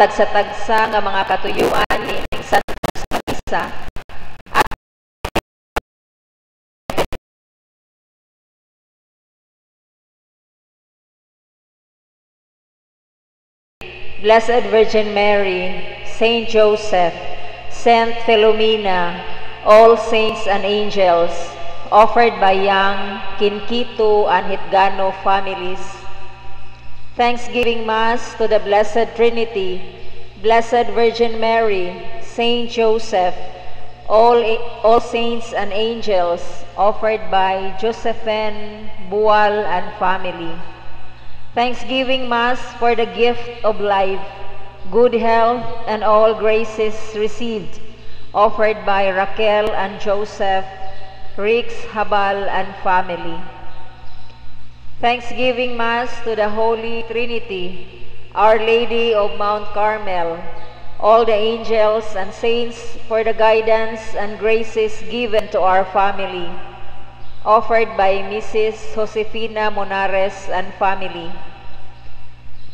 Tagsa-tagsa nga mga katuyuan ni Santa Misa at Blessed Virgin Mary, Saint Joseph, Saint Philomena, all saints and angels, offered by Yang, Kinkitu, and Hitgano families. Thanksgiving Mass to the Blessed Trinity, Blessed Virgin Mary, Saint Joseph, all saints and angels, offered by Josephine, Bual, and family. Thanksgiving Mass for the gift of life, good health, and all graces received, offered by Raquel and Joseph, Rix, Habal, and family. Thanksgiving Mass to the Holy Trinity, Our Lady of Mount Carmel, all the angels and saints for the guidance and graces given to our family, offered by Mrs. Josefina Monares and family.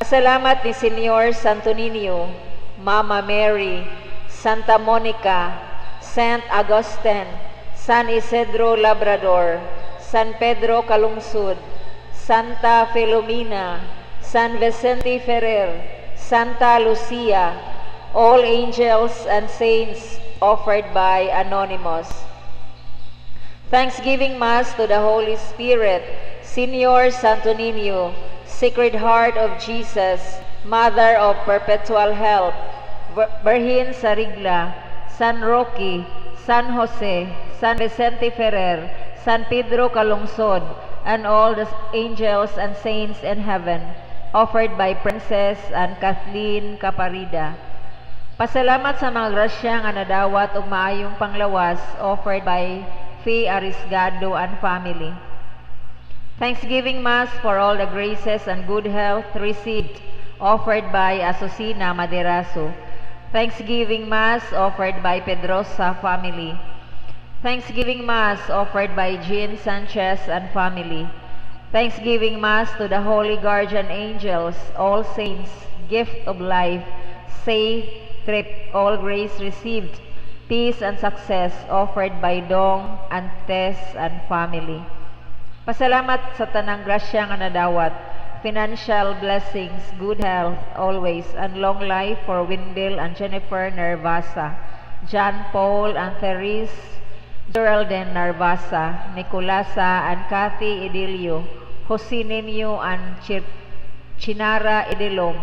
Pasalamat ni Senyor Santo Niño, Mama Mary, Santa Monica, Saint Augustine, San Isidro Labrador, San Pedro Calungsod, Santa Filomena, San Vicente Ferrer, Santa Lucia, all angels and saints, offered by Anonymous. Thanksgiving Mass to the Holy Spirit, Senyor Santo Niño, Sacred Heart of Jesus, Mother of Perpetual Help, Virgin Sarigla, San Roque, San Jose, San Vicente Ferrer, San Pedro Calungsod, and all the angels and saints in heaven, offered by Princess and Kathleen Caparida. Pasalamat sa mga grasya nga nadawat og maayong panglawas, offered by Faye Arisgado and family. Thanksgiving Mass for all the graces and good health received, offered by Asusina Maderaso. Thanksgiving Mass offered by Pedrosa family. Thanksgiving Mass offered by Jean Sanchez and family. Thanksgiving Mass to the Holy Guardian Angels, all saints, gift of life, safe trip, all grace received, peace and success, offered by Dong and Tess and family. Pasalamat sa tanang grasya nga nadawat, financial blessings, good health always, and long life for Wendell and Jennifer Nervasa, John Paul and Therese Geraldine Narvasa, Nicolasa and Kathy Idilio, Jose Nino and Chinara Idilom,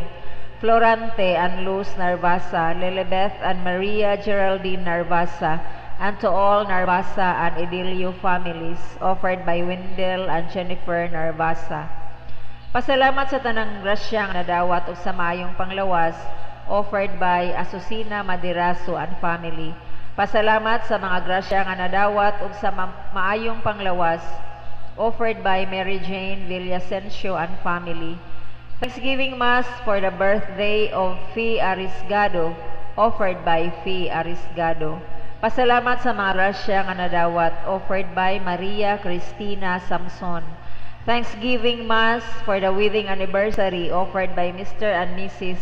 Florante and Luz Narvasa, Lilibeth and Maria Geraldine Narvasa, and to all Narvasa and Idilio families, offered by Wendell and Jennifer Narvasa. Pasalamat sa tanang grasyang nadawat o sa maayong panglawas, offered by Asusina Maderaso and family. Pasalamat sa mga grasya nga nadawat ug sa maayong panglawas, offered by Mary Jane Villasencio and family. Thanksgiving Mass for the birthday of Faye Arisgado, offered by Faye Arisgado. Pasalamat sa mga grasya nga nadawat, offered by Maria Cristina Samson. Thanksgiving Mass for the wedding anniversary, offered by Mr. and Mrs.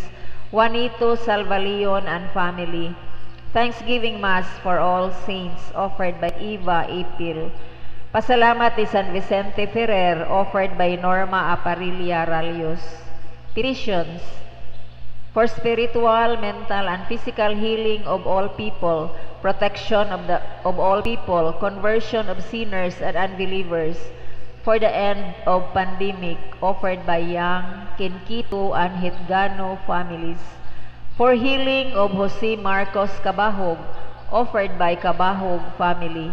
Juanito Salvalion and family. Thanksgiving Mass for all saints, offered by Eva Ipil. Pasalamat ni San Vicente Ferrer, offered by Norma Aparilia Ralios. Petitions for spiritual, mental, and physical healing of all people, protection of all people, conversion of sinners and unbelievers, for the end of pandemic, offered by Yang, Kinkito, and Hitgano families, for healing of Jose Marcos Cabahog, offered by Cabahog family,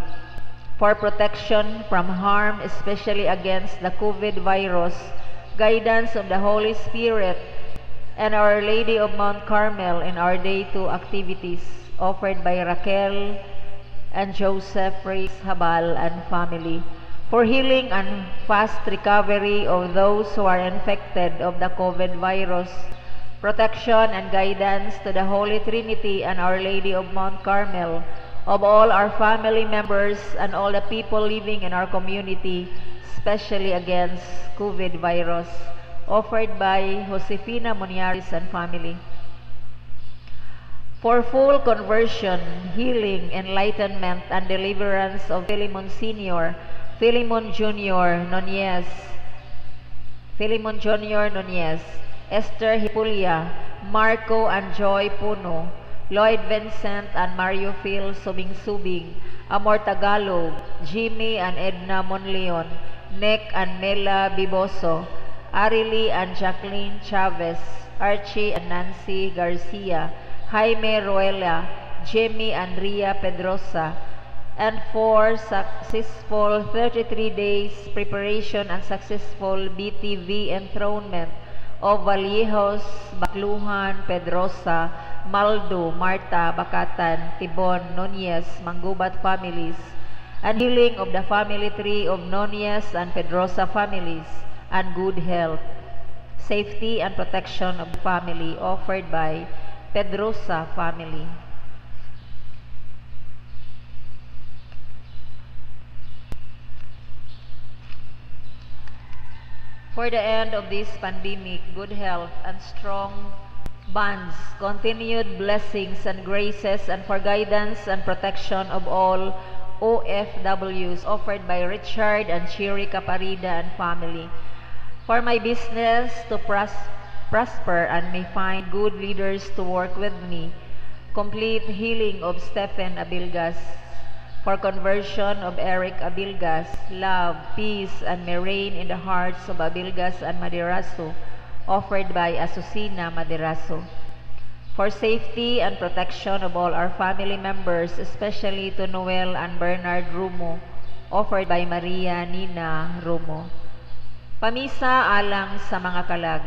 for protection from harm, especially against the COVID virus, guidance of the Holy Spirit, and Our Lady of Mount Carmel in our Day 2 activities, offered by Raquel and Joseph Reis Habal and family, for healing and fast recovery of those who are infected of the COVID virus, protection and guidance to the Holy Trinity and Our Lady of Mount Carmel, of all our family members and all the people living in our community, especially against COVID virus, offered by Josefina Moniaris and family. For full conversion, healing, enlightenment, and deliverance of Philemon Sr., Philemon Jr. Nunez, Philemon Jr. Nunez, Esther Hipulia, Marco and Joy Puno, Lloyd Vincent and Mario Phil Subing-Subing, Amor Tagalog, Jimmy and Edna Monleon, Nick and Mela Biboso, Arily and Jacqueline Chavez, Archie and Nancy Garcia, Jaime Ruela, Jimmy and Ria Pedrosa, and for successful 33 days preparation and successful BTV enthronement of Vallejos, Bacluhan, Pedrosa, Maldo, Marta, Bacatan, Tibon, Nunez, Manggubat families, and healing of the family tree of Nunez and Pedrosa families, and good health, safety and protection of the family, offered by Pedrosa family. For the end of this pandemic, good health and strong bonds, continued blessings and graces, and for guidance and protection of all OFWs, offered by Richard and Chiri Caparida and family. For my business to prosper and may find good leaders to work with me, complete healing of Stephen Abilgas, for conversion of Eric Abilgas, love, peace, and may reign in the hearts of Abilgas and Maderaso, offered by Asusina Maderaso. For safety and protection of all our family members, especially to Noel and Bernard Rumo, offered by Maria Nina Rumo. Pamisa alang sa mga kalag.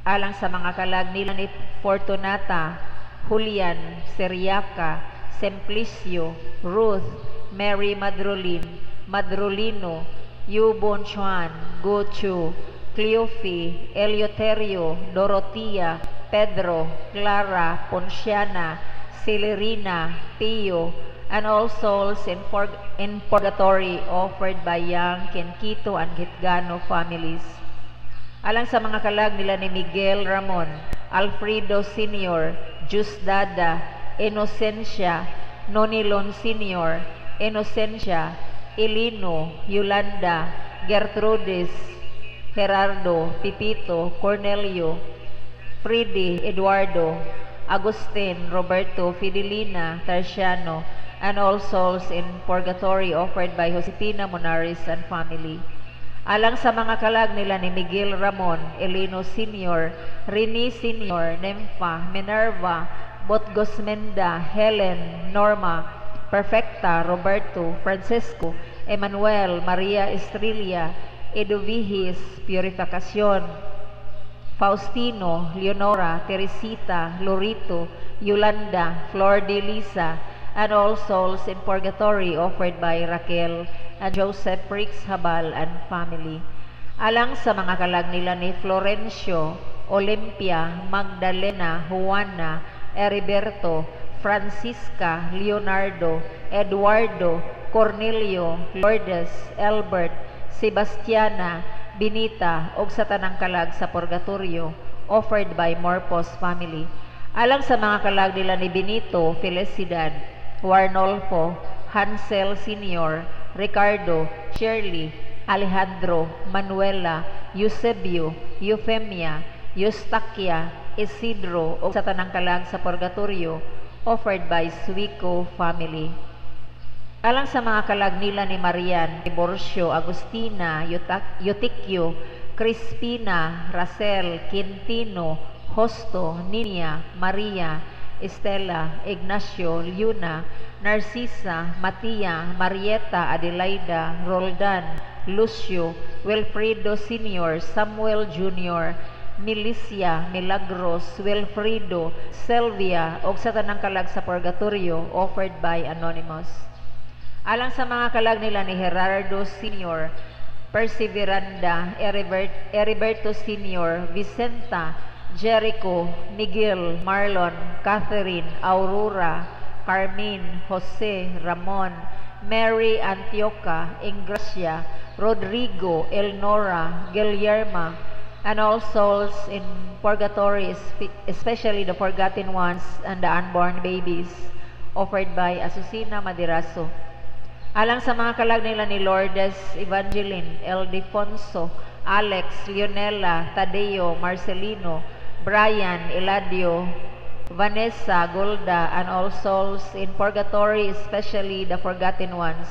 Alang sa mga kalag nila ni Fortunata, Julian, Seriaca, Simplicio, Ruth, Mary Madrolino, Yu Bonchuan, Gochu, Cleofi, Eleuterio, Dorotea, Pedro, Clara, Ponciana, Celerina, Pio, and all souls in purgatory, offered by Yang, Kinkito, and Hitgano families. Alang sa mga kalag nila ni Miguel Ramon, Alfredo Sr., Jusdada, Inocencia, Nonilon Sr., Inocencia, Elino, Yolanda, Gertrudis, Gerardo, Pipito, Cornelio, Freddy, Eduardo, Agustin, Roberto, Fidelina, Terciano, and all souls in purgatory, offered by Josefina Monaris and family. Alang sa mga kalag nila ni Miguel Ramon, Elino Sr., Rini Sr., Nympha, Minerva, Botgosmenda, Helen, Norma, Perfecta, Roberto, Francisco, Emmanuel, Maria Estrella, Eduvihis, Purificacion, Faustino, Leonora, Teresita, Lorito, Yolanda, Flor de Lisa, and all souls in purgatory, offered by Raquel and Joseph Rix Habal and family. Alang sa mga kalag nila ni Florencio, Olympia, Magdalena, Juana, Heriberto, Francisca, Leonardo, Eduardo, Cornelio, Lourdes, Albert, Sebastiana, Benita, og sa tanang kalag sa purgatorio, offered by Morpos family. Alang sa mga kalag nila ni Benito, Felicidad, Warnolfo, Hansel Sr., Ricardo, Shirley, Alejandro, Manuela, Eusebio, Eufemia, Eustaquia, Isidro, o sa tanang kalag sa purgatorio, offered by Suico family. Alang sa mga kalagnila ni Marian, Tiborcio, Agustina, Eutikio, Crispina, Racel, Quintino, Hosto, Ninia, Maria, Estela, Ignacio, Luna, Narcisa, Matia, Marieta, Adelaida, Roldan, Lucio, Wilfredo Sr., Samuel Jr., Milicia, Milagros, Wilfredo, Sylvia, o sa tanang kalag sa purgatorio, offered by Anonymous. Alang sa mga kalag nila ni Gerardo Sr., Perseveranda, Heriberto Sr., Vicenta, Jericho, Miguel, Marlon, Catherine, Aurora, Carmen, Jose, Ramon, Mary Antioca, Ingracia, Rodrigo, Elnora, Guillerma, and all souls in purgatory, especially the forgotten ones and the unborn babies, offered by Azucena Madiraso. Alang sa mga kalag nila ni Lourdes Evangeline, Eldefonso, Alex, Leonela, Tadeo, Marcelino, Brian, Eladio, Vanessa, Golda, and all souls in purgatory, especially the forgotten ones,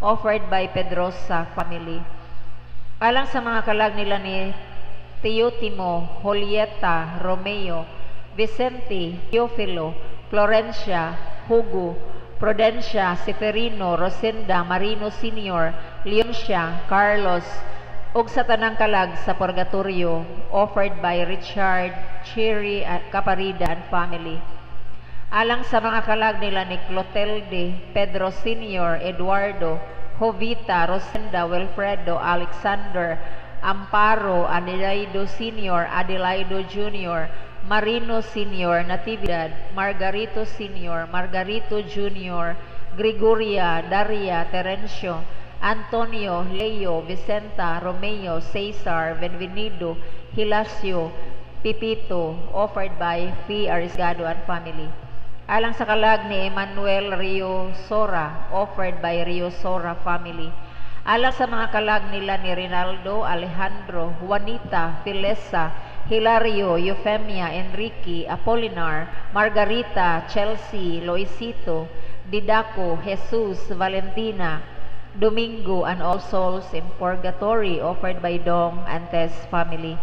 offered by Pedrosa family. Alang sa mga kalag nila ni Teotimo, Julieta, Romeo, Vicente, Teofilo, Florencia, Hugo, Prudencia, Seferino, Rosenda, Marino Sr., Leoncia, Carlos, ug sa tanang kalag sa purgatorio, offered by Richard, Cherry, Caparida, and family. Alang sa mga kalag nila ni Clotilde, Pedro Sr., Eduardo, Jovita, Rosenda, Wilfredo, Alexander, Amparo, Adelaido Sr., Adelaido Jr., Marino Sr., Natividad, Margarito Sr., Margarito Jr., Gregoria, Daria, Terencio, Antonio, Leo, Vicenta, Romeo, Cesar, Benvenido, Hilasio, Pipito, offered by Fee Arisgado and family. Alang sa kalag ni Emmanuel Rio Sora, offered by Rio Sora family. Alang sa mga kalag nila ni Rinaldo, Alejandro, Juanita, Filesa, Hilario, Eufemia, Enrique, Apolinar, Margarita, Chelsea, Loisito, Didaco, Jesus, Valentina, Domingo, and all souls in purgatory, offered by Dong and Tess family.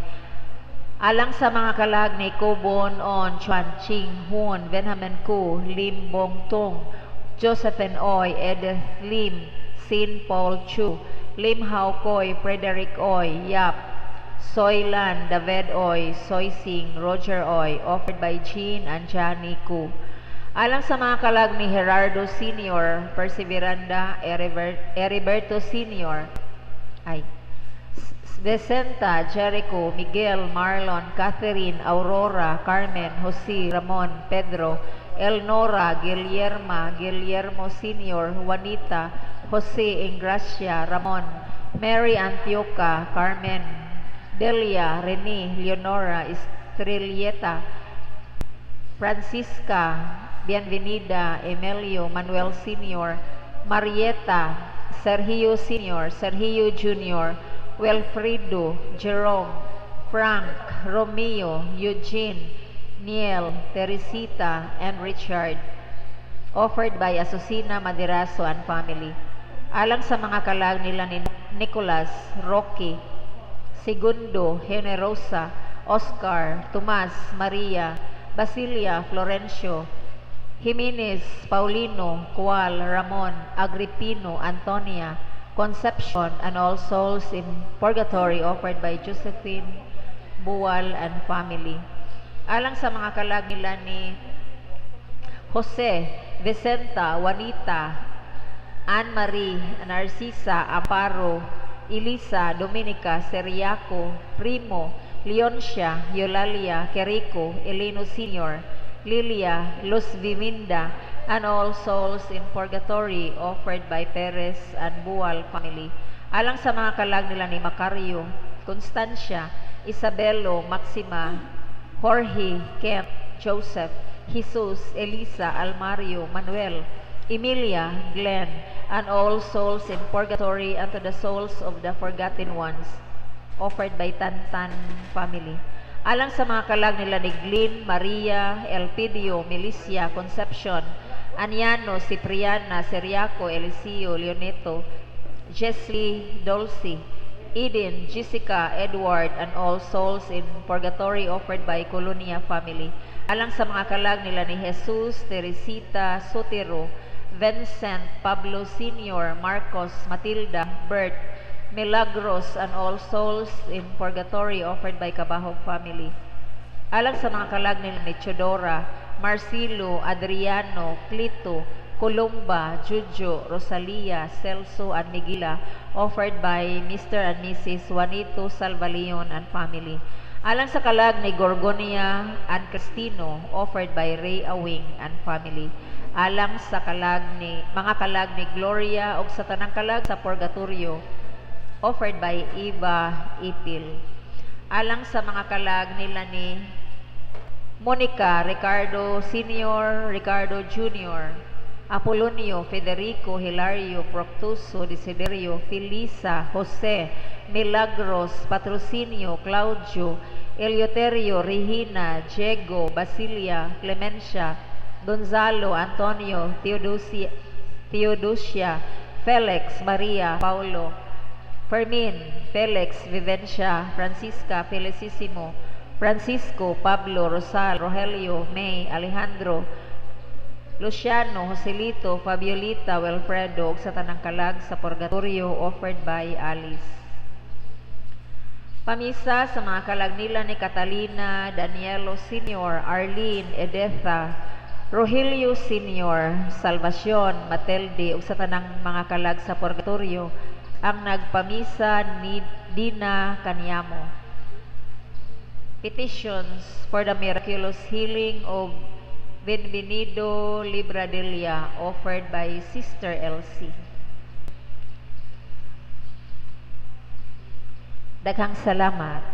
Alang sa mga kalag ni Kobon On, Chuan Ching Hun, Benjamin Ku, Lim Bong Tung, Josephine Oy, Edith Lim, Sin Paul Chu, Lim Hao Koy, Frederick Oy, Yap, Soylan, David Oy, Soy Sing, Roger Oy, offered by Jean and Johnny Ku. Alang sa mga kalag ni Gerardo Sr., Perseveranda, Heriberto Sr., Vicenta, Jericho, Miguel, Marlon, Catherine, Aurora, Carmen, Jose, Ramon, Pedro, Elnora, Guillermo Sr., Juanita, Jose, Ingracia, Ramon, Mary Antioca, Carmen, Delia, Rene, Leonora, Estrelleta, Francisca, Bienvenida, Emilio, Manuel Sr., Marieta, Sergio Sr., Sergio Jr., Wilfredo, Jerome, Frank, Romeo, Eugene, Niel, Teresita, and Richard, offered by Azucena Madiraso and family. Alang sa mga kalag nila ni Nicolas, Rocky, Segundo, Generosa, Oscar, Tomas, Maria, Basilia, Florencio, Jimenez, Paulino, Cual, Ramon, Agripino, Antonia, Concepcion, and all souls in purgatory, offered by Josephine, Buwal, and family. Alang sa mga kalag nila ni Jose, Vicenta, Juanita, Anne-Marie, Narcisa, Amparo, Elisa, Dominica, Seriaco, Primo, Leoncia, Eulalia, Querico, Eleno Sr., Lilia, Luz Viminda, and all souls in purgatory, offered by Perez and Bual family. Alang sa mga kalag nila ni Macario, Constancia, Isabelo, Maxima, Jorge, Kent, Joseph, Jesus, Elisa, Almario, Manuel, Emilia, Glenn, and all souls in purgatory, and to the souls of the forgotten ones, offered by Tantan family. Alang sa mga kalag nila ni Glyn, Maria, Elpidio, Milicia, Concepcion, Aniano, Cipriana, Seriaco, Eliseo, Leoneto, Jessie, Dulcie, Eden, Jessica, Edward, and all souls in purgatory offered by Colonia family. Alang sa mga kalag nila ni Jesus, Teresita, Sotero, Vincent, Pablo Sr., Marcos, Matilda, Bert, Milagros, and all souls in purgatory offered by Cabahog family. Alang sa mga kalag nila ni Chodora, Marcelo, Adriano, Clito, Columba, Jujo, Rosalia, Celso, and Miguela, offered by Mr. and Mrs. Juanito Salvaleon and family. Alang sa kalag ni Gorgonia and Cristino, offered by Ray Awing and family. Alang sa kalag ni mga kalag ni Gloria ug sa tanang kalag sa purgatorio, offered by Eva Ipil. Alang sa mga kalag nila ni Monica, Ricardo Sr., Ricardo Jr., Apolonio, Federico, Hilario, Proctuso, Desiderio, Felisa, Jose, Milagros, Patrocinio, Claudio, Eleuterio, Regina, Diego, Basilia, Clemencia, Gonzalo, Antonio, Theodosia, Felix, Maria, Paulo, Fermin, Felix, Vivencia, Francisca, Felicissimo, Francisco, Pablo, Rosal, Rogelio, May, Alejandro, Luciano, Joselito, Fabiolita, Wilfredo, sa tanang kalag sa purgatorio offered by Alice. Pamisa sa mga kalag nila ni Catalina, Danielo Sr., Arlene, Edetha, Rogelio Sr., Salvacion, Matelde, ug sa tanang mga kalag sa purgatorio ang nagpamisa ni Dina Kanyamo. Petitions for the miraculous healing of Benvenido Libradelia offered by Sister Elsie. Daghang salamat.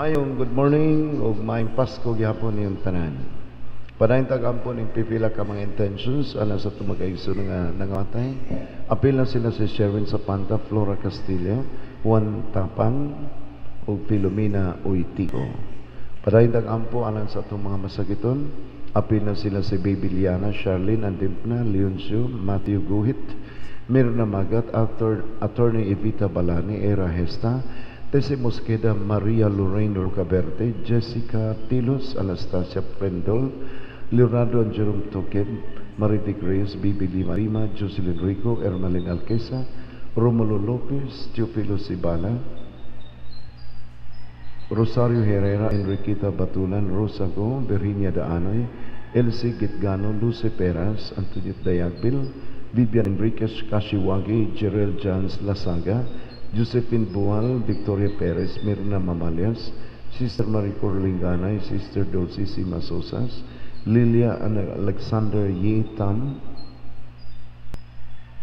Maayong good morning o maayong Pasko gyapon niyong tanan. Padayon tagampo ning pipila ka mga intentions ana sa tumagayso nga nangatay. Apil na sila si Sherwin Sapanta, Flora Castillo, Juan Tapang ug Filomena Uitico. Padayon tagampo alang sa atong mga masagiton. Apil na sila si Baby Liana, Charlene Andimpna, Leoncio, Matthew Guhit, Mirna Magat, Attorney Evita Balani, Era Hesta, Tessy Mosqueda, Maria Lorraine Rocaverte, Jessica Tilos, Anastasia Prendol, Leonardo and Jerome Toquem, Marity Grace, Bibi Lima Lima, Jocelyn Rico, Ermalin Alquesa, Romulo Lopez, Teofilo Sibala, Rosario Herrera, Enriqueta Batulan, Rosa Go, Virginia Daanoy, Elsie Gitgano, Luce Peras, Antoniet Dayagbil, Vivian Enriquez Kashiwagi, Jerel Jans Lasaga, Josephine Bual, Victoria Perez, Mirna Mamalias, Sister Marie Corlinganay, Sister Dulcie Simasosas, Lilia Alexander Ye Tam,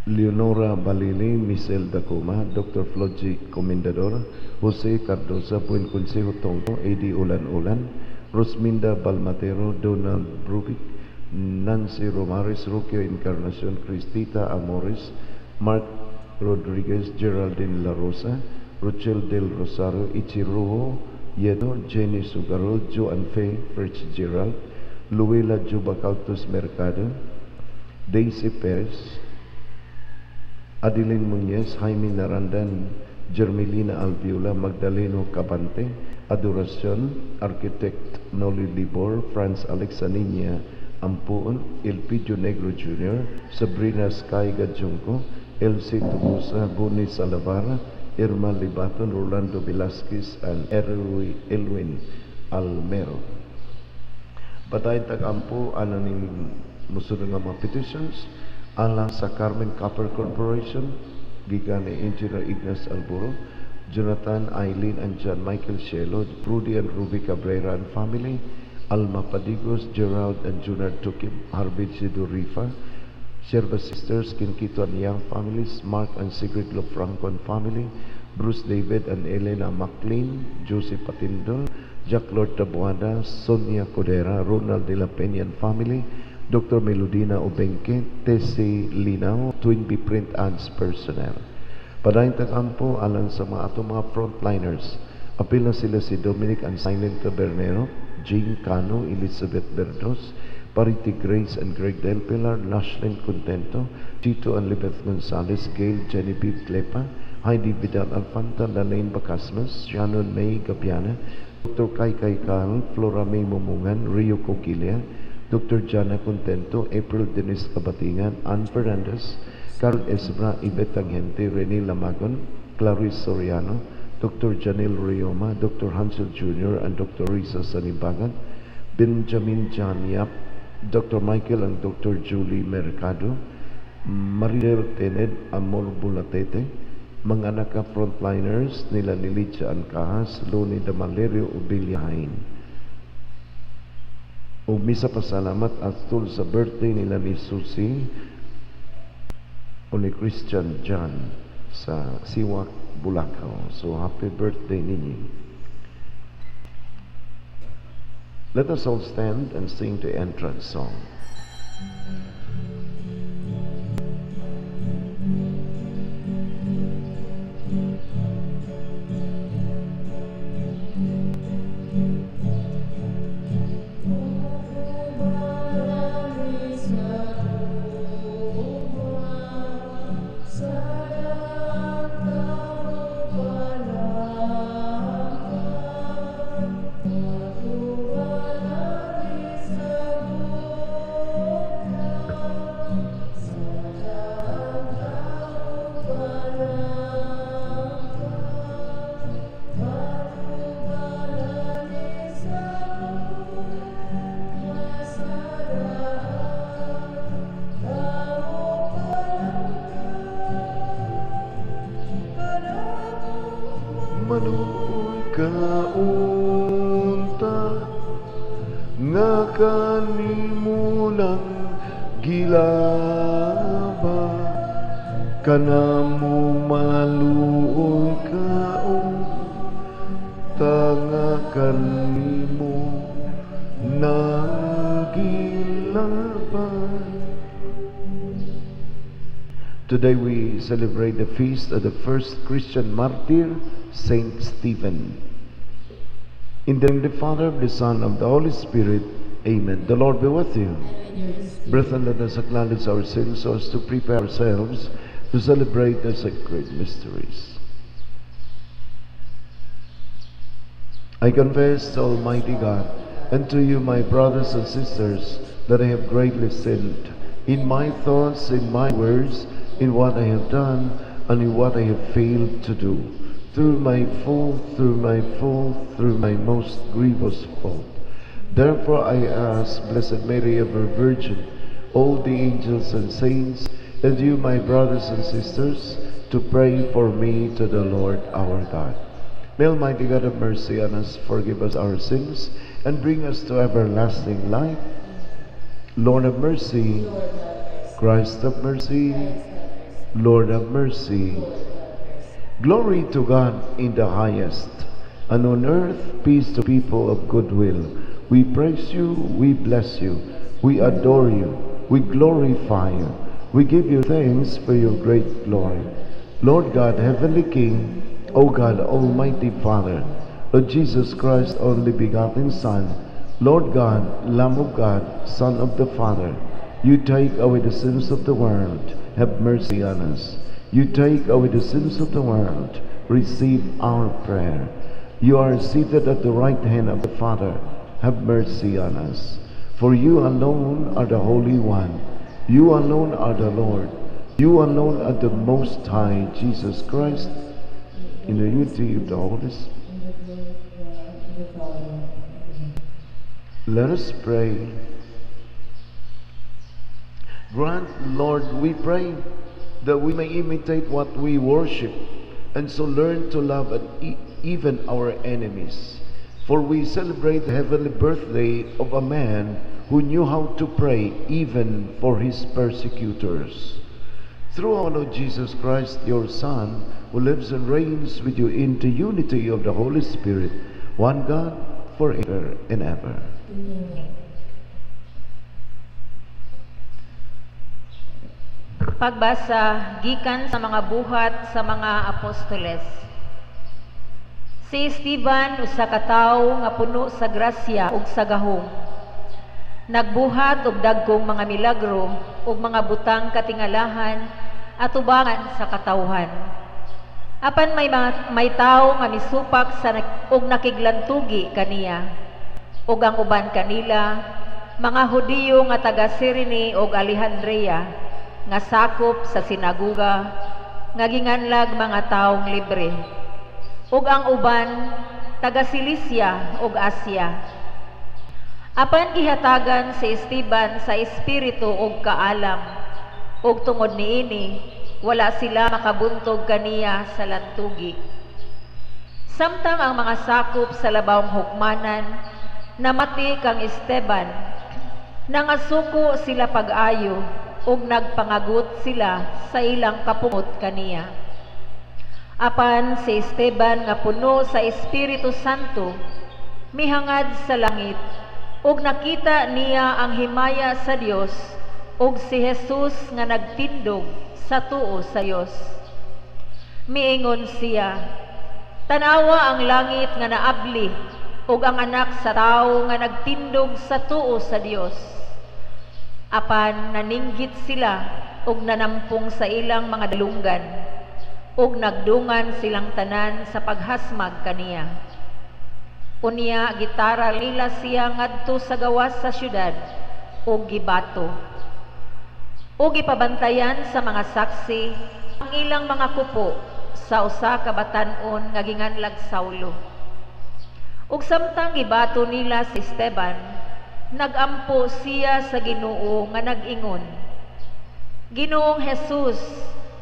Leonora Balili, Michelle Dacoma, Dr. Floji Comendador, Jose Cardoza, Buen Consejo Tongo, Eddie Ulan-Ulan, Rosminda Balmatero, Donald Brubic, Nancy Romares, Roquio Encarnacion, Cristita Amores, Mark Rodriguez, Geraldine La Rosa, Rochelle Del Rosario, Ichiruho, Yedo, Jenny Sugarol, Joan Fay, Fritz Gerald, Luela Juba Cautos Mercado, Daisy Perez, Adeline Muñez, Jaime Narandan, Germelina Alviola, Magdaleno Cabante, Adoracion, Architect Noli Libor, Franz Alex Aniña Ampuon, Elpidio Negro Jr., Sabrina Sky Gadjungko, Elsie Tubusa, Boni Salavara, Irma Libaton, Rolando Velasquez, and Elwin Almero. Patay tagampo ananing musunod nga mga petitions alang sa Carmen Copper Corporation, gikan ni Engineer Ignas Alburo, Jonathan, Eileen, and John Michael Shelo, Rudy and Ruby Cabrera and family, Alma Padigos, Gerald and Junard Tukim, Harvey Sidurifa, Serva Sisters, Kinkito and Young families, Mark and Sigrid Lofranco and family, Bruce David and Elena MacLean, Josie Patindol, Jack Lord Tabuada, Sonia Codera, Ronald de la Peña and family, Dr. Melodina Obenque, Tessie Linao, Twin B Print Ads personnel. Padayon tagampo alang sa mga atong mga frontliners. Apil na sila si Dominic and Silent Tabernero, Jane Cano, Elizabeth Berdos, Parity Grace and Greg Del Pilar, Lashlyn Contento, Tito and Libeth Gonzalez, Gail Genevieve Clepa, Heidi Vidal Alfanta, Lalaine Bacasmas, Shannon May Gabiana, Dr. Kai Cal, Flora May Mumungan, Rio Coquilia, Dr. Jana Contento, April Denise Kabatingan, Ann Fernandez, Carl Esbra, Yvette Tangente, Rene Lamagon, Clarice Soriano, Dr. Janelle Rioma, Dr. Hansel Jr. and Dr. Risa Sanibagan, Benjamin John Yap, Dr. Michael and Dr. Julie Mercado, Maridel Tened Amor Bulatete, mga anak ka frontliners nila ni Lidia Ancahas, Loni Damalerio Ubilyahain. O misa pasalamat at tul sa birthday nila ni Susie o ni Christian John sa Siwak, Bulacau. So happy birthday ninyo. Let us all stand and sing the entrance song. Manuoy kaunta nga kanimo ng gilaba kanamo maluoy kaunta tangakan nimo nang gilaban. Today we celebrate the feast of the first Christian martyr, Saint Stephen. In the name of the Father, of the Son, of the Holy Spirit, Amen. The Lord be with you. Brethren, let us acknowledge our sins so as to prepare ourselves to celebrate the sacred mysteries. I confess to Almighty God and to you, my brothers and sisters, that I have greatly sinned in my thoughts, in my words, in what I have done, and in what I have failed to do, through my fault, through my most grievous fault. Therefore I ask Blessed Mary, ever Virgin, all the angels and saints, and you, my brothers and sisters, to pray for me to the Lord our God. May Almighty God have mercy on us, forgive us our sins, and bring us to everlasting life. Lord have mercy. Christ have mercy. Lord have mercy. Glory to God in the highest, and on earth peace to people of good will. We praise you, we bless you, we adore you, we glorify you. We give you thanks for your great glory. Lord God, Heavenly King, O God, Almighty Father, Lord Jesus Christ, only begotten Son, Lord God, Lamb of God, Son of the Father, you take away the sins of the world, have mercy on us. You take away the sins of the world, receive our prayer. You are seated at the right hand of the Father, have mercy on us. For you alone are the Holy One. You alone are the Lord. You alone are the Most High, Jesus Christ, in the unity of the Holy Spirit. Let us pray. Grant, Lord, we pray, that we may imitate what we worship, and so learn to love even our enemies. For we celebrate the heavenly birthday of a man who knew how to pray even for his persecutors. Through our Lord Jesus Christ, your Son, who lives and reigns with you in the unity of the Holy Spirit, one God, forever and ever. Amen. Pagbasa gikan sa mga buhat sa mga apostoles. Si Esteban usa ka tawo nga puno sa grasya ug sa gahom. Nagbuhat og dagkong mga milagro ug mga butang katingalahan atubangan sa katawhan. Apan may tawo nga misupak sa ug nakiglantugi kaniya. Ug ang uban kanila mga Hudiyo nga taga Cyrene ug Alejandria nga sakop sa sinaguga nga ginganlag mga taong libre. Ug ang uban taga Cilicia ug Asia. Apan gihatagan si Esteban sa espiritu ug kaalam, ug tungod niini wala sila makabuntog kaniya sa lantugi. Samtang ang mga sakop sa labawng hukmanan namati kang Esteban, nangasuko sila pag-ayo ug nagpangagut sila sa ilang kapungot kaniya. Apan si Esteban nga puno sa Espiritu Santo mihangad sa langit ug nakita niya ang himaya sa Dios ug si Jesus nga nagtindog sa tuo sa Dios. Miingon siya, "Tanawa ang langit nga naabli ug ang anak sa tawo nga nagtindog sa tuo sa Dios." Apan naninggit sila ug nanampong sa ilang mga dalunggan ug nagdungan silang tanan sa paghasmag kaniya. Unya gitara nila siya ngadto sa gawas sa syudad ug gibato. Ug gipabantayan sa mga saksi ang ilang mga kupo sa usa ka batan-on nga ginganlag Saulo. Ug samtang gibato nila si Esteban, nagampo siya sa Ginoo nga nag-ingon, "Ginoong Jesus,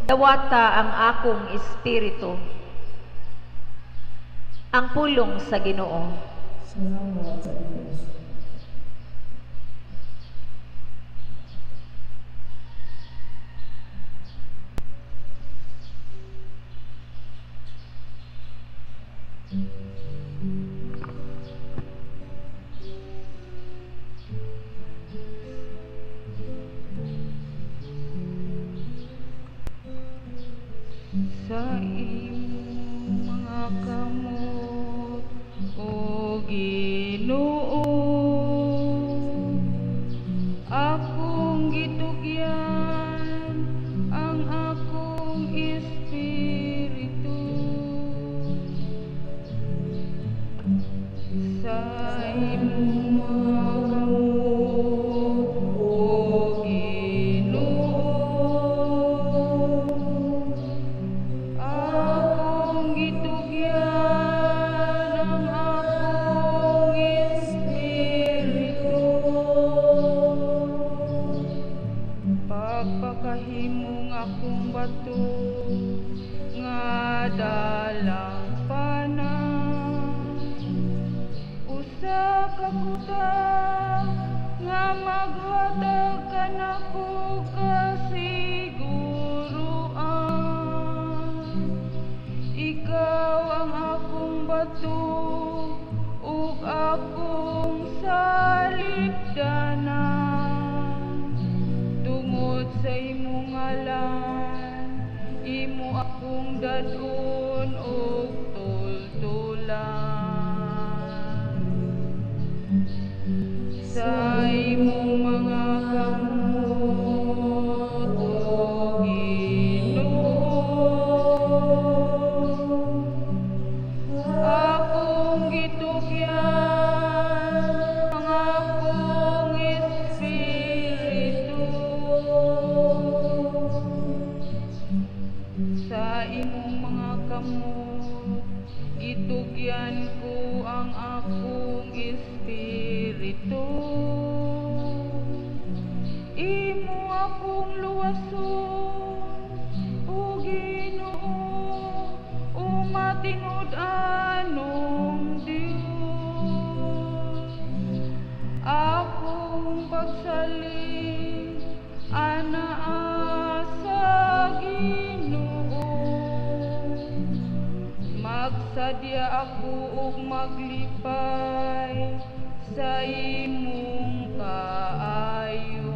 dawata ang akong espiritu." Ang pulong sa Ginoo. Salamat sa Diyos. imong mga kamot o Ginoo. Akong gitugyan ang akong espiritu sa imong mga kamot o Ginoo. Akong gitugyan ang akong espiritu pagpakahimong akong bato nga dalang pana usa ka kuta nga maghatag kanako kasiguruan. Ikaw ang akong bato ug akong saligdanan. Tungod sa imong ngalan, imo akong dadon ug tultulan. Sa imong mga kamot o Ginoo, akong gitugyan ang akong espiritu sa imong mga kamot. Gitugyan ko ang akong espiritu. Imo akong luwason o Ginoo, o matinud-anong Dios. Akong pagsalig anaa sa Ginoo. Magsadya ako ug maglipay sa imong kaayo.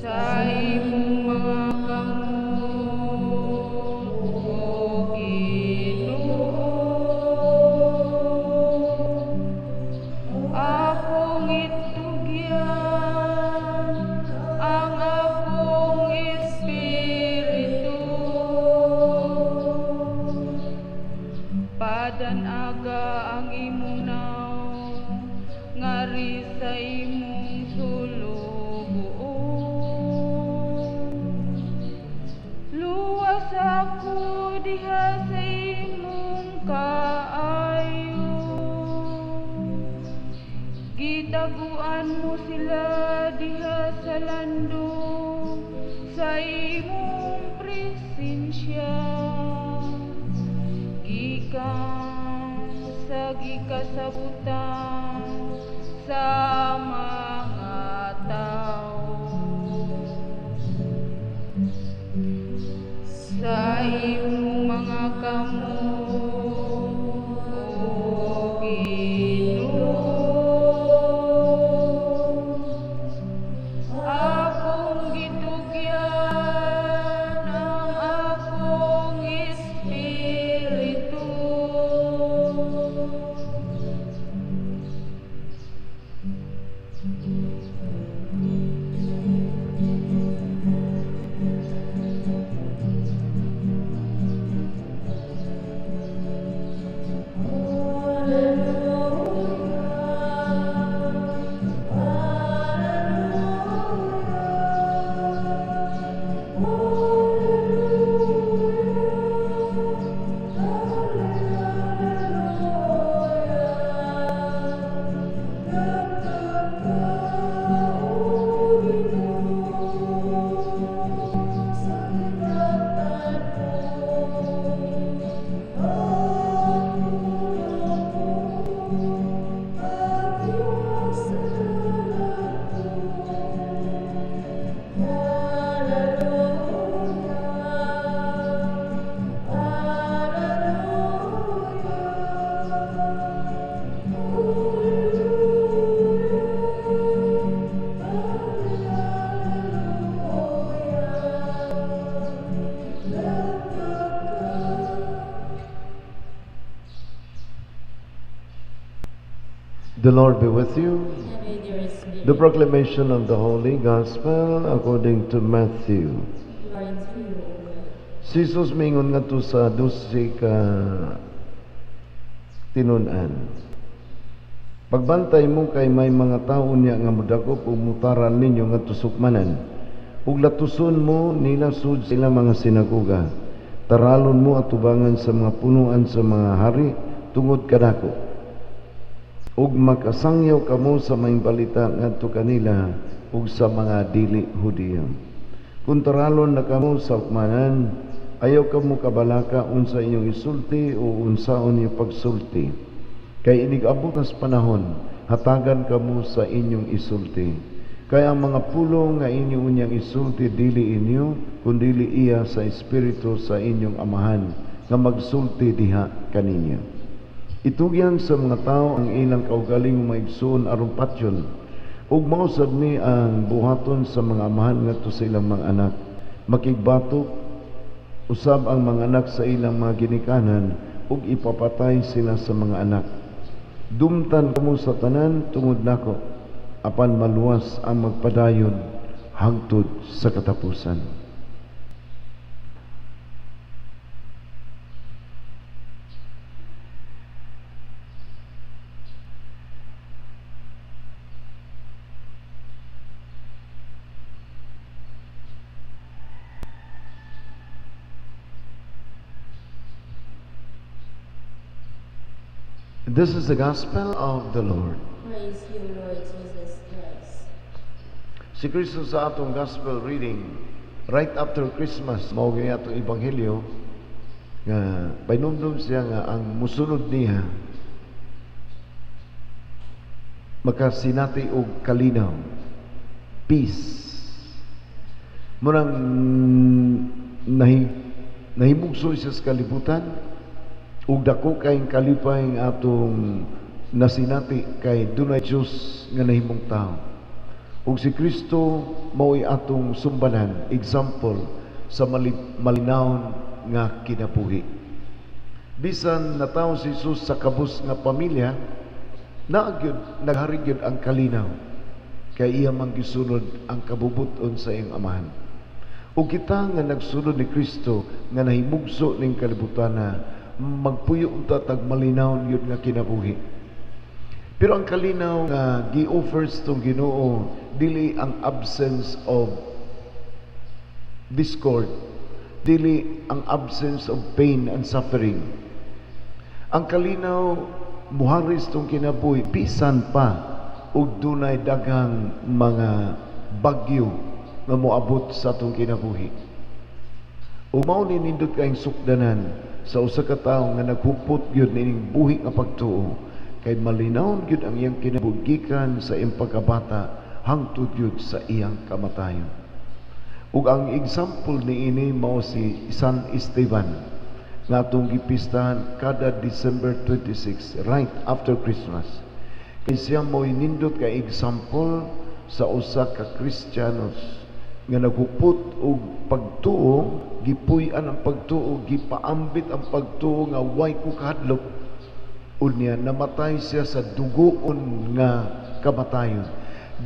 Sa imong mga kamot o Ginoo, akong itugyan ang akong espiritu. Padanaga ang imong naong ngari sa imong sulugoon. Luwas ako diha sa imong kaayo. Gitaguan mo sila diha sa landong sa imong presensya. Gikan sa gikasabutan sa mga tao. Sa imong mga kamot o Ginoo, akong gitugyan ang akong espiritu. The Lord be with you. And with your spirit. The proclamation of the Holy Gospel according to Matthew. Glory to you, O Lord. Si Jesus mingon nga to sa 12 ka tinunan. Pagbantay mo kay may mga tao niya nga modakop ug mutaran ninyo nga tusukmanan. Ug latuson mo nila sud sila mga sinagoga. Taralon mo atubangan sa mga punuan sa mga hari tungod kadako. Ug makasangyaw kamo sa may balita ngadto kanila ug sa mga dili Hudiyo. Kung taralon na kamo sa ukmanan, ayaw kamo kabalaka unsa inyong isulti o unsaon inyong pagsulti. Kay inig-abot nas panahon, hatagan kamo sa inyong isulti. Kaya ang mga pulong nga inyo unyang isulti dili inyo, kundili iya sa espiritu sa inyong amahan nga magsulti diha kaninyo. Itugyan sa mga tao ang ilang kaugaling maigsoon aron patyon, ug mausab ni ang buhaton sa mga amahan ngadto sa ilang mga anak. Makigbatok usab ang mga anak sa ilang mga ginikanan ug ipapatay sila sa mga anak. Dumtan kamo sa tanan tungod nako, apan maluwas ang magpadayon hangtod sa katapusan. This is the gospel of the Lord. Praise you, Lord Jesus Christ. Si Kristo sa atong gospel reading right after Christmas, mao gyud atong ebanghelyo nga painumdum siya nga ang musunod niya makasinati og kalinaw, peace. Murang nahimugso siya sa kalibutan ug dako kay kalipay nga atong nasinati kay dunay Dios nga nahimong tao. Ug si Kristo mao'y atong sumbanan, example sa malinawon nga kinabuhi. Bisan natawo si Jesus sa kabus nga pamilya, naghari gyud ang kalinaw kay iya man gisunod ang kabubuton sa iyang amahan. Ug kita nga nagsunod ni Kristo nga nahimugso ning kalibutan na magpuyo unta tag malinaw yun nga kinabuhi. Pero ang kalinaw nga gi-offers tong Ginoo dili ang absence of discord, dili ang absence of pain and suffering. Ang kalinaw muharis tong kinabuhi bisan pa ug dunay daghang mga bagyo nga moabot sa atong kinabuhi. Umaw ni nindot kayong sukdanan sa usa ka tawo nga naghupot gyud nining buhi nga pagtuo kay malinawon gyud ang iyang kinabugikan sa iyang pagkabata hangtod gyud sa iyang kamatayon. Ug ang example niini mao si San Esteban nga atong gipistahan kada December 26 right after Christmas. Kay siya mo'y nindot ka example sa usa ka Kristiyanos nga naghupot og pagtuo, gipuy-an ang pagtuo, gipaambit ang pagtuo nga way ko kahadlok. Unya namatay siya sa dugoon nga kamatayon.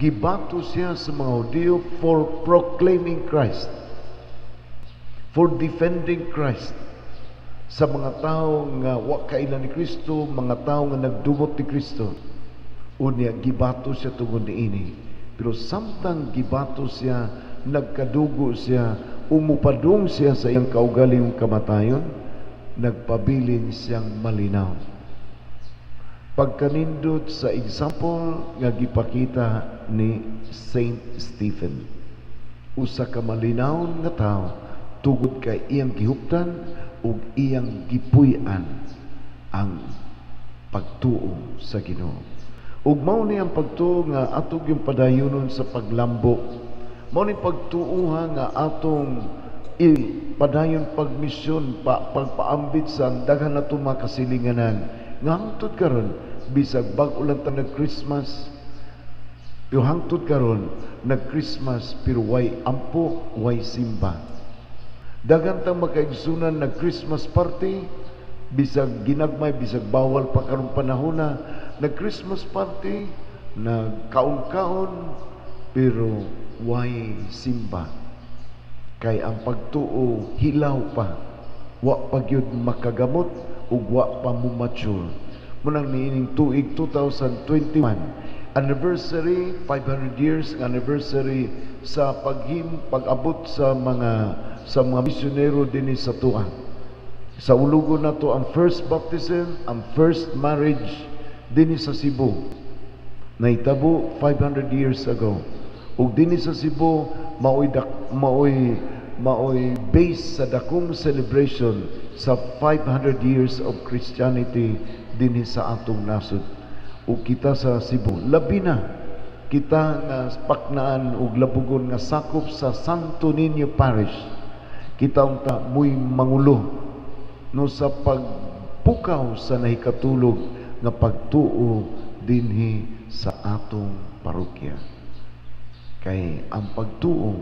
Gibato siya sa mga Hudiyo for proclaiming Christ, for defending Christ sa mga tao nga wa kailan ni Kristo, mga tao nga nagdumot ni Kristo. Unya gibato siya tungod niini. Pero samtang gibato siya, nagkadugo siya, umupadung siya sa iyang kaugalingong kamatayon, nagpabilin siyang malinaw. Pagkanindot sa example nga gipakita ni Saint Stephen, usa ka malinaw nga tao tugod kay iyang gihuptan ug iyang gipuy-an ang pagtuo sa Ginoo. Ug mao ni ang pagtuo nga atog yung padayunon sa paglambo. Mao ni pagtuuha nga atong padayon pagmisyon pagpaambit sa daghan nato mga kasilinganan nga hangtod karon bisag bag-o lang ta nag-Christmas pero hangtod karon nag-Christmas pero way ampo, way simba. Daghan tang makaigsunan nag-Christmas party, bisag ginagmay, bisag bawal pa karong panahon na nag-Christmas party, nagkaon-kaon, pero why simba? Kay ang pagtuo hilaw pa, wa pa gyud makagamot ug wa pa mo mature. Munang niining tuig 2021, anniversary, 500 years anniversary sa pag-abot sa mga misyonero dinhi sa tuwa. Sa ulugon na to ang first baptism, ang first marriage dinhi sa Cebu. Nahitabo 500 years ago. Ug dinhi sa Cebu maoy base sa dakong celebration sa 500 years of Christianity dinhi sa atong nasod. Ug kita sa Cebu, labi na kita nga paknaan ug labugon nga sakop sa Santo Niño Parish. Kita unta muy mangulo no sa pagpukaw sa nahikatulog nga pagtuo dinhi sa atong parokya. Kay ang pagtuo,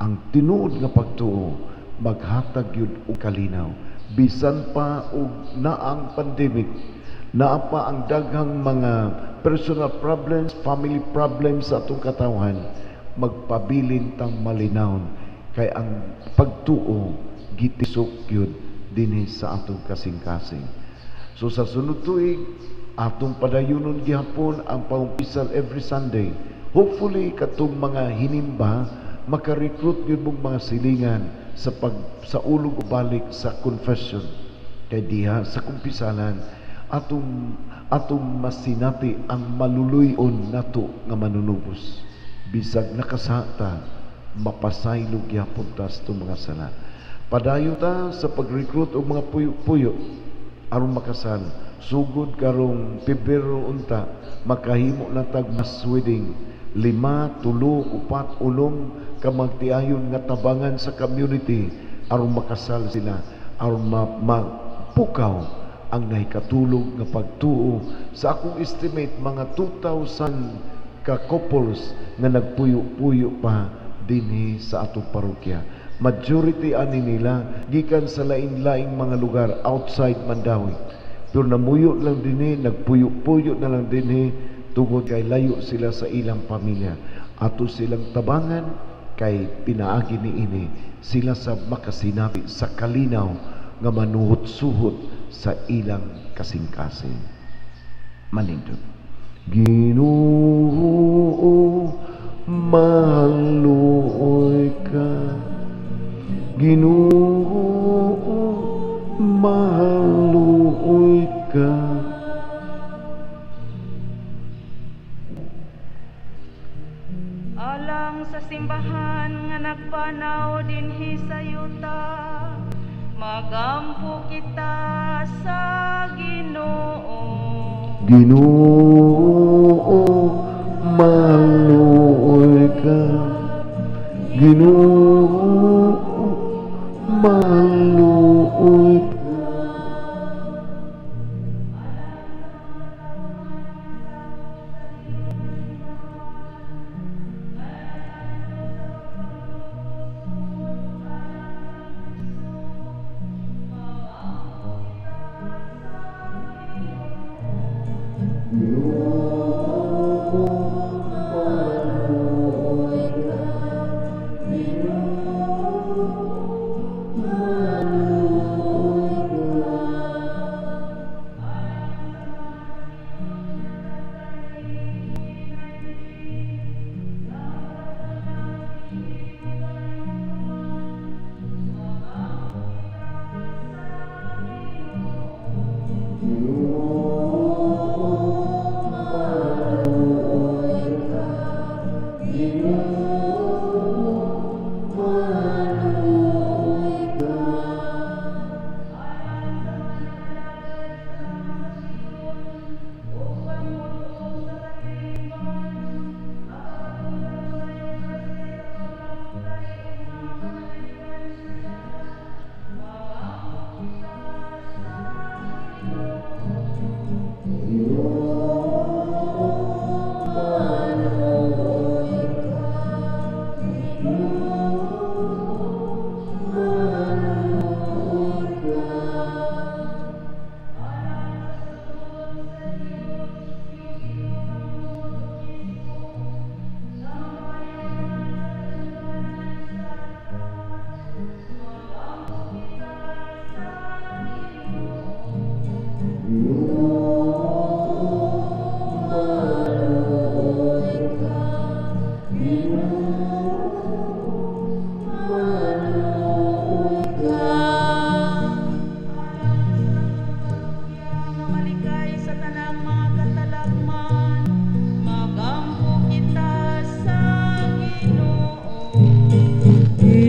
ang tinuod nga pagtuo, maghatag yun og kalinaw. Bisan pa og naang pandemic, naa pa ang daghang mga personal problems, family problems sa atong katawhan, magpabilin tang malinawon. Kay ang pagtuo, gitisok yun dinhi sa atong kasing-kasing. So sa sunod tuig, atong padayunon gihapon ang paumpisal every Sunday. Hopefully katong mga hinimba maka-recruit yun mong mga silingan sa ulog o balik sa confession. Kay diha sa kumpisalan atong masinati ang maluluyon nato nga manunubos. Bisag nakasata mapasaylog gyapon ta sa mga sala. Padayon ta sa pag-recruit og mga puyo-puyo aron makasal. Sugod karong Pebrero unta makahimo na tag mass wedding 5, 3, 4, 8 ka magtiayon nga tabangan sa community aron makasal sila, aron mapukaw ang nahikatulog nga pagtuo. Sa akong estimate mga 2,000 ka couples nga nagpuyo-puyo pa dinhi sa atong parokya. Majority ani nila gikan sa lain-laing mga lugar outside Mandawi. Pero namuyo lang dinhi, nagpuyo-puyo na lang dinhi tungod kay layo sila sa ilang pamilya. Ato silang tabangan kay pinaagi niini sila sa makasinabi sa kalinaw nga manuhot-suhot sa ilang kasing-kasing. Manindot. Ginoo, maluoy ka. Ginoo, maluoy ka. Alang sa simbahan nga nagpanaw dinhi sa yuta, magampo kita sa Ginoo. Ginoo, maluoy ka. Ginoo, maluoy ka.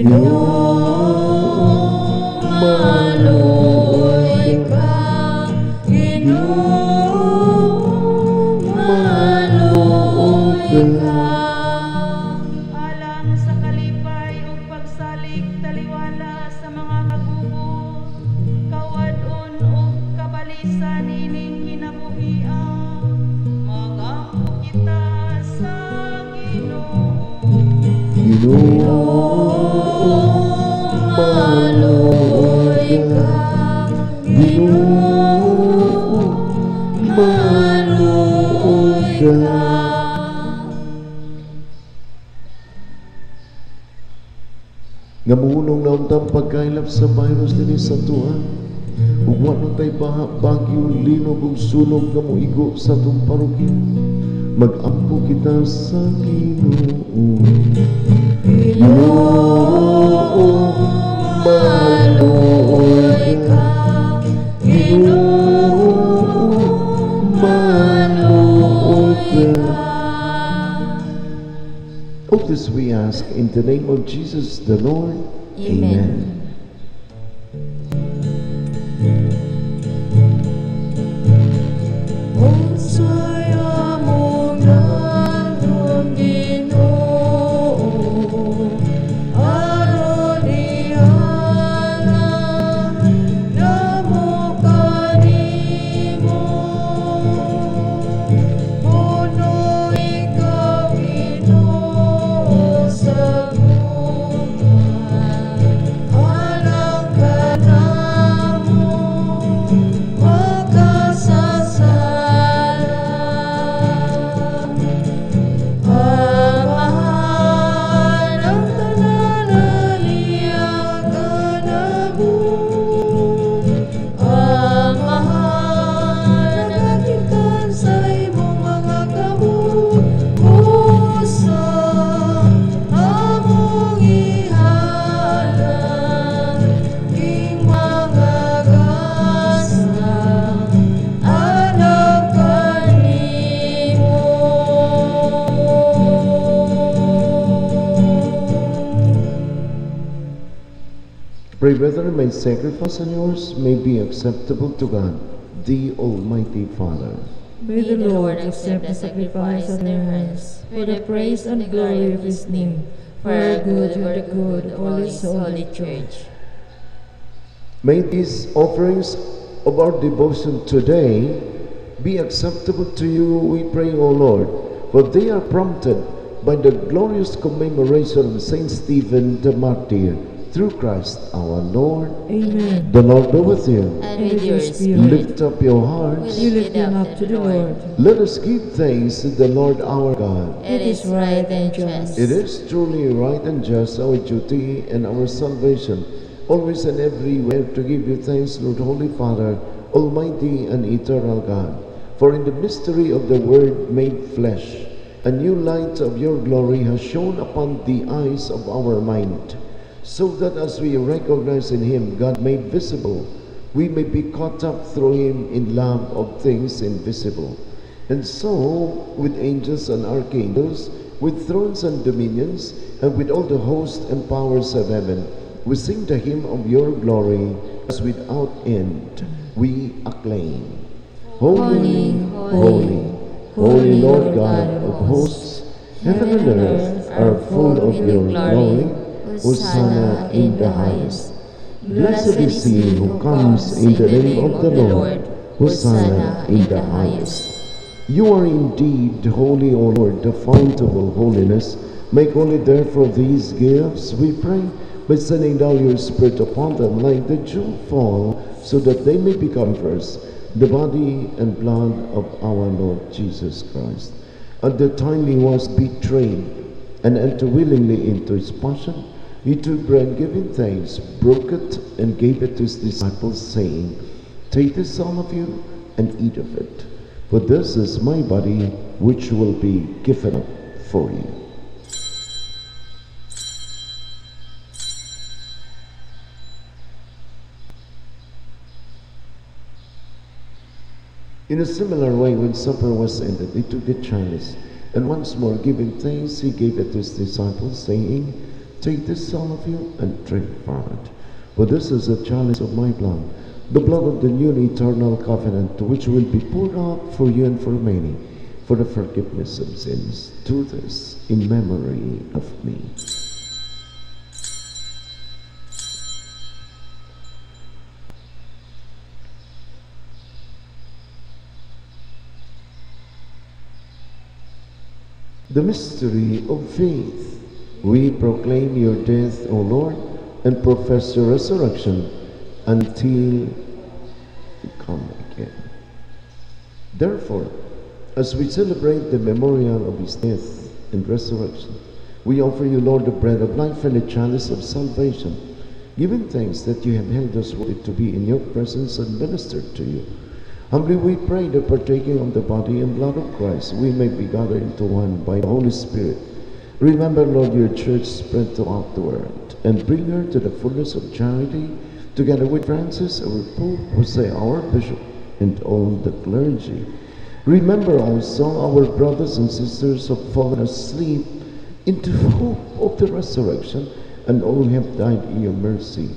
Ginoong maluoy ka, Ginoong maluoy ka. Alang sa kalipay ug pagsalig taliwala sa mga kagubo, kawadon ug kabalisan ining kinabuhian, magampo kita sa Ginoo. Ginoong maluoy ka, Ginoong maluoy ka. Nga muhunong na untang pagkailap sa virus din sa tuwa, ug wano tay baha, bagyo, linog ug sunog nga moigo sa atong parokya. Mag-ampo kita sa Ginoo. Ginoong maluoy ka, Ginoong maluoy ka. Of this we ask in the name of Jesus the Lord. Amen. Ang saya mo naroon, Ginoo, aron ihanan namo kanimo. Puno ikaw, Ginoo, sa buhay. Alang ka namo magkasasala. Amahan ang tanan aliyang kanabun. Amahan ang nagikan sa imong mga kabubusa. Among ihalan ing mga gasa anak kanimo. Pray, brethren, my sacrifice and yours may be acceptable to God, the Almighty Father. May the Lord accept the sacrifice of their hands, for the praise and glory of His name, for our good and the good of all His holy church. May these offerings of our devotion today be acceptable to you, we pray, O Lord, for they are prompted by the glorious commemoration of Saint Stephen the Martyr, through Christ our Lord. Amen. The Lord be with you. And with your spirit, Lift up your hearts. we lift them up to the Lord. Let us give thanks to the Lord our God. It is right and just. It is truly right and just, our duty and our salvation, always and everywhere to give you thanks, Lord, Holy Father, Almighty and eternal God. For in the mystery of the Word made flesh, a new light of your glory has shone upon the eyes of our mind, so that as we recognize in Him God made visible, we may be caught up through Him in love of things invisible. And so, with angels and archangels, with thrones and dominions, and with all the hosts and powers of heaven, we sing the hymn of your glory, as without end we acclaim. Holy, holy, holy Lord God of hosts, heaven and earth are full of your glory. Hosanna in the highest. Blessed is he who comes in the name of the Lord. Hosanna in the highest. You are indeed holy, O Lord, the fount of all holiness. Make holy therefore these gifts, we pray, by sending down your Spirit upon them like the dew fall, so that they may become first the body and blood of our Lord Jesus Christ. At the time he was betrayed and entered willingly into his passion, he took bread, giving thanks, broke it, and gave it to his disciples, saying, Take this, all of you, and eat of it, for this is my body, which will be given up for you. In a similar way, when supper was ended, he took the chalice, and once more giving thanks, he gave it to his disciples, saying, Take this, all of you, and drink from it. For this is the chalice of my blood, the blood of the new and eternal covenant, which will be poured out for you and for many, for the forgiveness of sins. Do this in memory of me. The mystery of faith. We proclaim your death, O Lord, and profess your resurrection until you come again. Therefore, as we celebrate the memorial of his death and resurrection, we offer you, Lord, the bread of life and the chalice of salvation, giving thanks that you have held us worthy to be in your presence and ministered to you. Humbly we pray that partaking of the body and blood of Christ, we may be gathered into one by the Holy Spirit. Remember, Lord, your church spread throughout the world, and bring her to the fullness of charity, together with Francis, our Pope, Jose, our Bishop, and all the clergy. Remember also our brothers and sisters who have fallen asleep into hope of the resurrection, and all who have died in your mercy.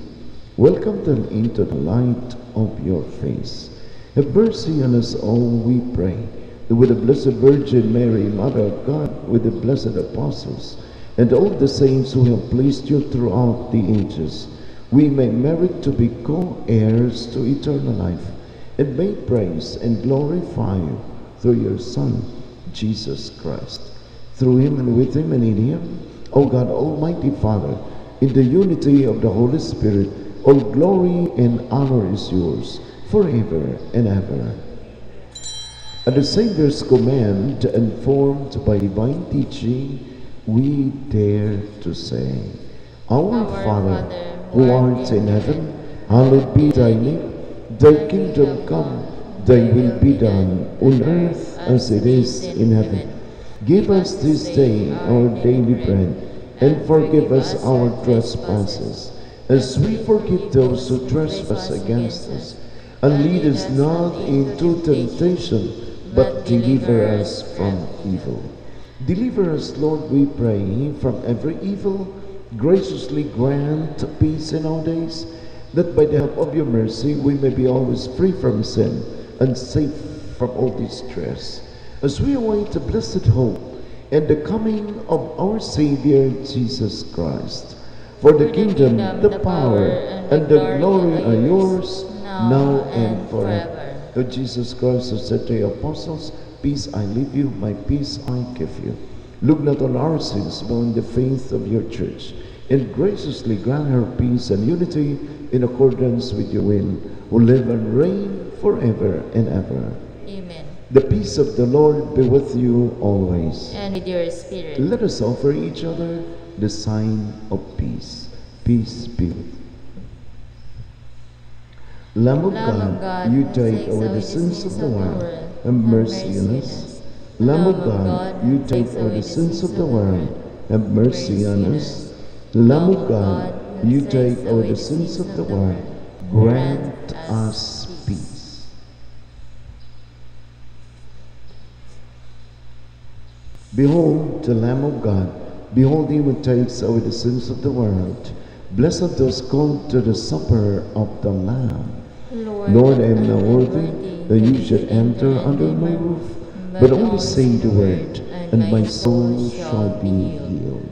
Welcome them into the light of your face. Have mercy on us all, we pray, that with the Blessed Virgin Mary, Mother of God, with the blessed apostles, and all the saints who have pleased you throughout the ages, we may merit to be co-heirs to eternal life, and may praise and glorify you through your Son, Jesus Christ. Through him and with him and in him, O God, Almighty Father, in the unity of the Holy Spirit, all glory and honor is yours, forever and ever. At the Savior's command, and formed by divine teaching, we dare to say, Our Father, who art in heaven, hallowed be thy name. Thy kingdom come, thy will be done, on earth as it is in heaven. Give us this day our daily bread, and forgive us our trespasses, as we forgive those who trespass against us. And lead us not into temptation, but deliver us from evil. Deliver us, Lord, we pray, from every evil. Graciously grant peace in our days, that by the help of your mercy we may be always free from sin and safe from all distress, as we await the blessed hope and the coming of our Savior Jesus Christ. For the kingdom, the power, and the glory are yours, now and forever. Lord Jesus Christ, who said to your apostles, Peace I leave you, my peace I give you. Look not on our sins, but on the faith of your church, and graciously grant her peace and unity in accordance with your will, who live and reign forever and ever. Amen. The peace of the Lord be with you always. And with your spirit. Let us offer each other the sign of peace. Peace be with you. Lamb of God, you take away the sins of the world, have mercy on us. Lamb of God, you take away the sins of the world, have mercy on us. Lamb of God, you take away the sins of the world, grant us peace. Behold the Lamb of God, behold him who takes away the sins of the world. Blessed those called to the supper of the Lamb. Lord, I am not worthy that you should enter under my roof, but only say the word, and my soul shall be healed.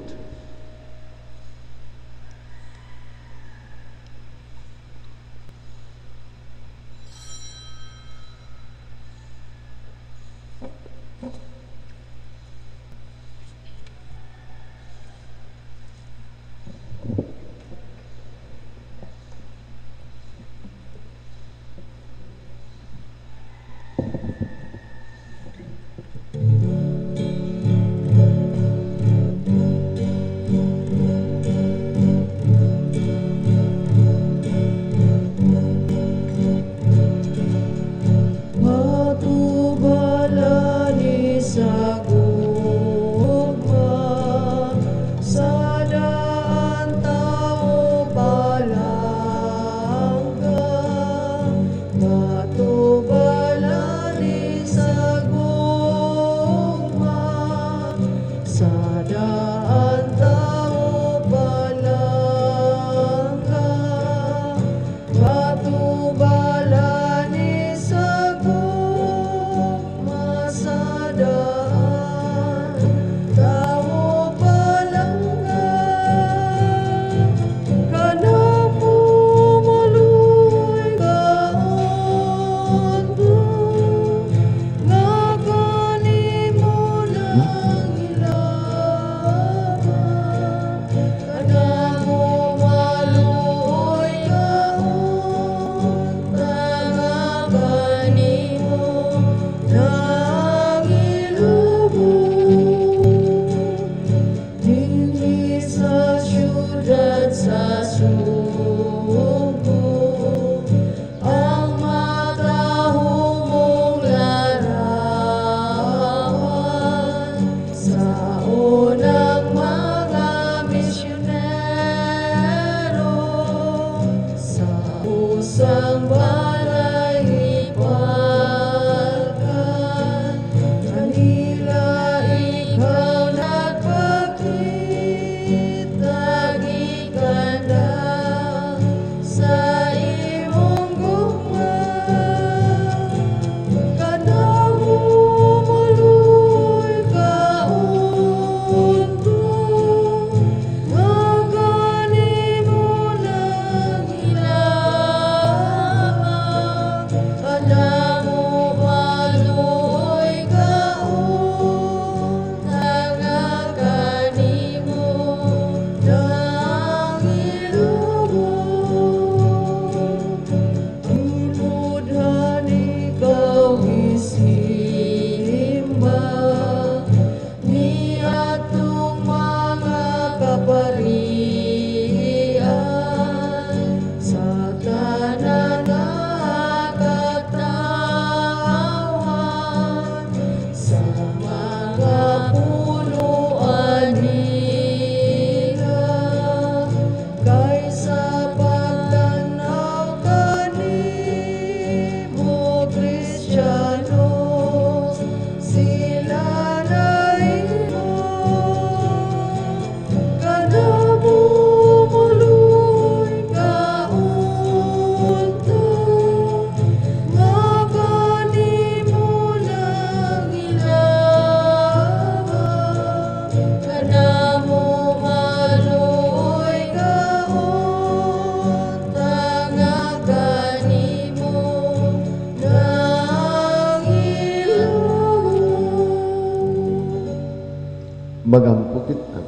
magampo kita.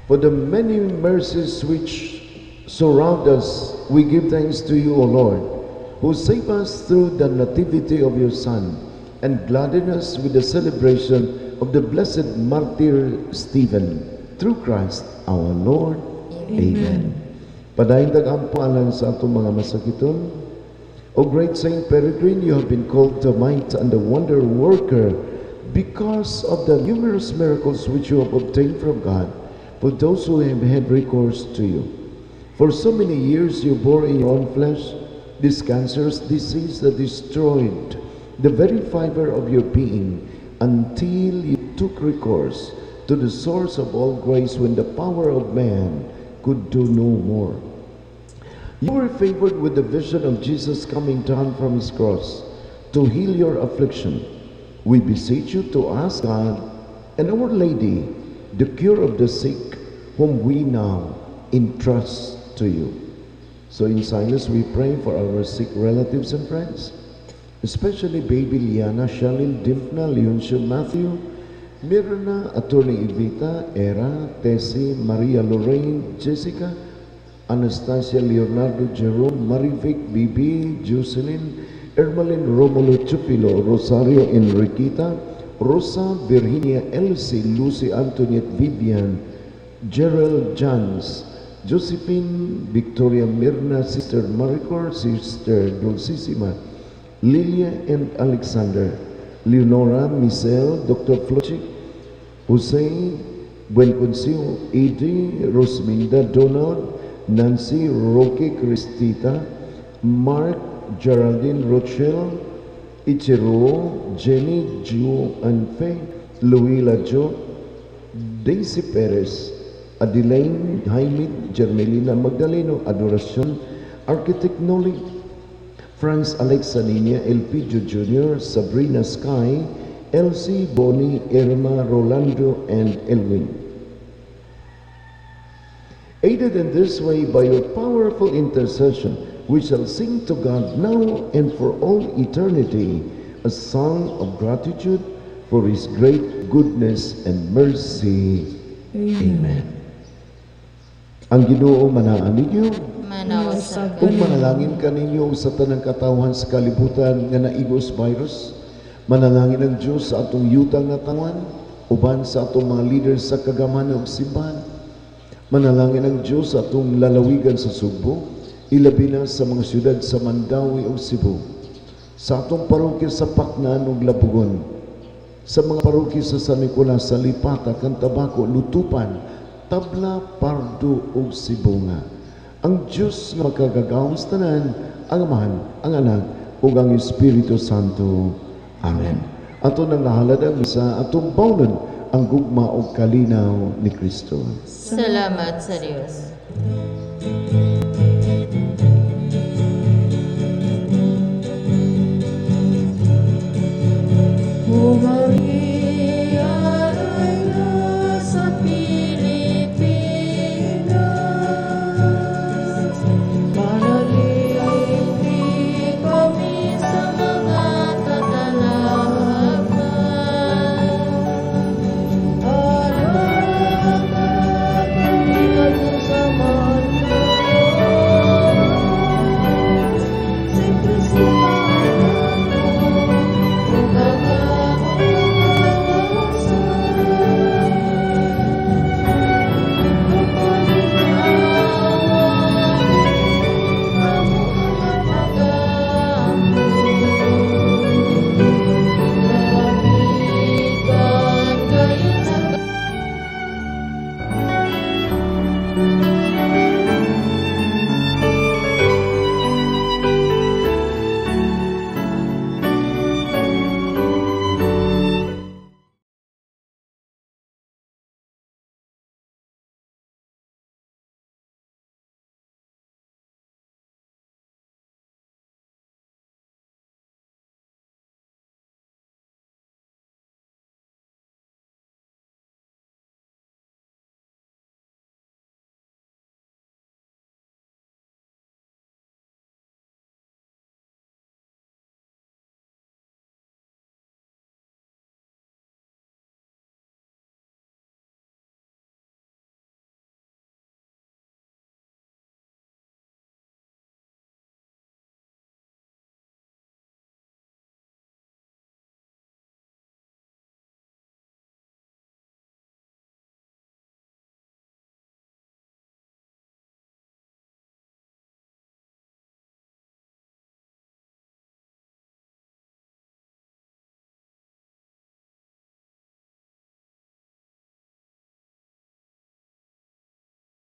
For the many mercies which surround us, we give thanks to you, O Lord, who save us through the nativity of your Son, and gladden us with the celebration of the blessed martyr Stephen, through Christ our Lord. Amen. Padayon dag-ampalan sa atong mga masakiton. O great Saint Peregrine, you have been called the might and the wonder worker because of the numerous miracles which you have obtained from God for those who have had recourse to you. For so many years you bore in your own flesh this cancerous disease that destroyed the very fiber of your being until you took recourse to the source of all grace when the power of man could do no more. You were favored with the vision of Jesus coming down from his cross to heal your affliction. We beseech you to ask God and Our Lady the cure of the sick, whom we now entrust to you. So in silence we pray for our sick relatives and friends, especially baby Liana, Shalin, Dimna, Leoncio, Matthew, Mirna, Attorney Evita, Era, Tessie, Maria Lorraine, Jessica, Anastasia, Leonardo, Jerome, Marivic, Bibi, Jocelyn, Ermalyn, Romulo, Chupilo, Rosario, Enriquita, Rosa, Virginia, Elsie, Lucy, Antoniette, Vivian, Gerald, Jans, Josephine, Victoria, Mirna, Sister Maricor, Sister Dulcissima, Lilia and Alexander, Leonora, Michelle, Dr. Flochik, Jose, Buenconcio, Edie, Rosminda, Donald, Nancy, Roque, Cristita, Mark, Geraldine, Rochelle, Ichiro, Jenny, Ju, and Faye, Luila Jo, Daisy Perez, Adelaine, Jaime, Germelina Magdaleno, Adoracion, Architect Noli, Franz Alexa Nina, Elpidio Jr., Sabrina Sky, Elsie, Bonnie, Irma, Rolando, and Elwin. Aided in this way by your powerful intercession, we shall sing to God now and for all eternity a song of gratitude for His great goodness and mercy. Amen. Ang Ginoo manaan ninyo, kung manalangin ka ninyo sa tanang katawhan sa kalibutan nga naigos virus, manalangin ang Diyos sa atong yutang na tawan, uban sa atong mga leaders sa kagamanan ug simbahan, manalangin ang Diyos sa atong lalawigan sa Sugbo, ilabi na sa mga syudad sa Mandawi ug Cebu, sa atong parokya sa Paknan ug Labugon, sa mga parokya sa San Nicolas, sa Lipata, Cantabaco, Lutupan, Tabla, Pardo ug Sibunga. Ang Diyos na makagagawas tanan, ang Amahan, ang Anak ug ang Espiritu Santo. Amen. Ato nang nahalad ang misa, atong bawnon ang gugma ug kalinaw ni Kristo. Salamat sa Diyos.